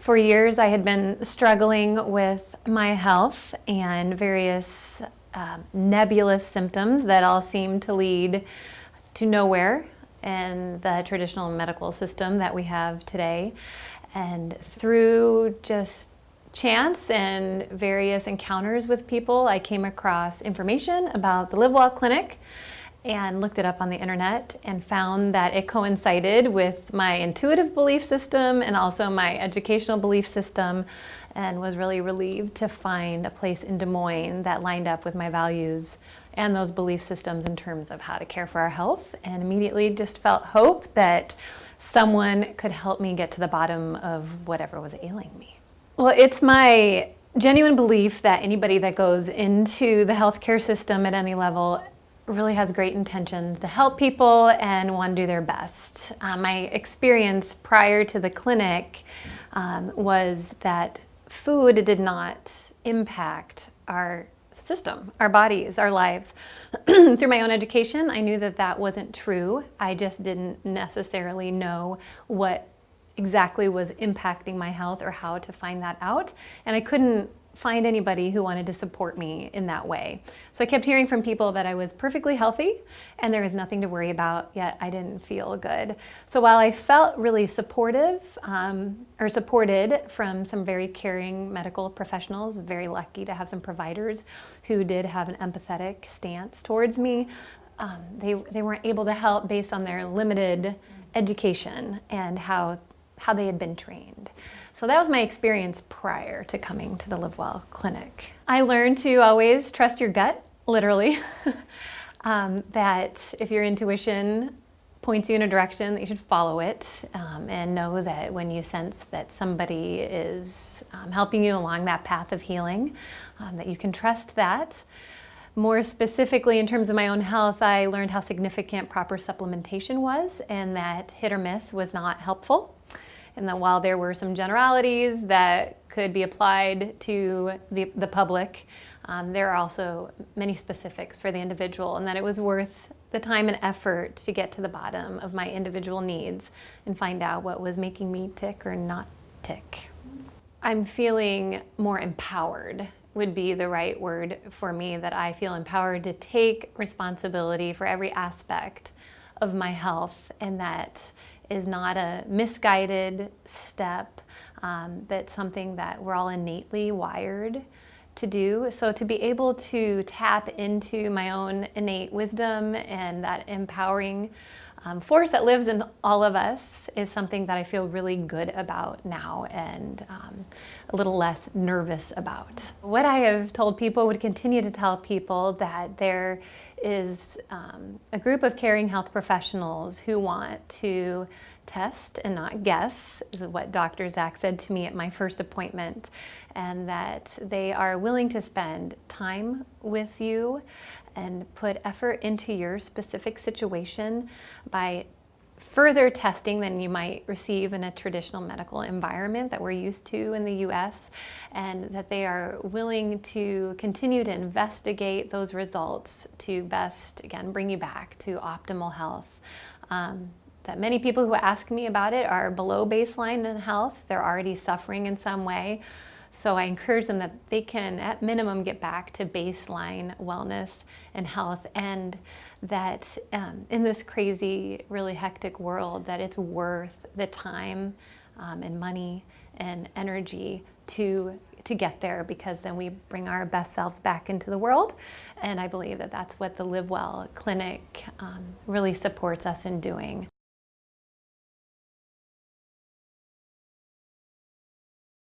For years, I had been struggling with my health and various nebulous symptoms that all seemed to lead to nowhere in the traditional medical system that we have today. And through just chance and various encounters with people, I came across information about the Livewell Clinic and looked it up on the internet and found that it coincided with my intuitive belief system and also my educational belief system, and was really relieved to find a place in Des Moines that lined up with my values and those belief systems in terms of how to care for our health, and immediately just felt hope that someone could help me get to the bottom of whatever was ailing me. Well, it's my genuine belief that anybody that goes into the healthcare system at any level really has great intentions to help people and want to do their best. My experience prior to the clinic was that food did not impact our system, our bodies, our lives. Through my own education, I knew that that wasn't true. I just didn't necessarily know what exactly was impacting my health or how to find that out. And I couldn't find anybody who wanted to support me in that way. So I kept hearing from people that I was perfectly healthy and there was nothing to worry about, yet I didn't feel good. So while I felt really supported from some very caring medical professionals, very lucky to have some providers who did have an empathetic stance towards me, they weren't able to help based on their limited education and how they had been trained. So that was my experience prior to coming to the Livewell Clinic. I learned to always trust your gut, literally, that if your intuition points you in a direction, that you should follow it, and know that when you sense that somebody is helping you along that path of healing, that you can trust that. More specifically, in terms of my own health, I learned how significant proper supplementation was, and that hit or miss was not helpful. And that while there were some generalities that could be applied to the public, there are also many specifics for the individual, and that it was worth the time and effort to get to the bottom of my individual needs and find out what was making me tick or not tick. I'm feeling more empowered would be the right word for me, that I feel empowered to take responsibility for every aspect of my health, and that is not a misguided step, but something that we're all innately wired to do. So to be able to tap into my own innate wisdom and that empowering force that lives in all of us is something that I feel really good about now, and a little less nervous about. What I have told people, would continue to tell people, that there is a group of caring health professionals who want to test and not guess, is what Dr. Zach said to me at my first appointment, and that they are willing to spend time with you and put effort into your specific situation by further testing than you might receive in a traditional medical environment that we're used to in the US, and that they are willing to continue to investigate those results to best, again, bring you back to optimal health. That many people who ask me about it are below baseline in health. They're already suffering in some way. So I encourage them that they can, at minimum, get back to baseline wellness and health, and that in this crazy, really hectic world, that it's worth the time and money and energy to get there, because then we bring our best selves back into the world. And I believe that that's what the Livewell Clinic really supports us in doing.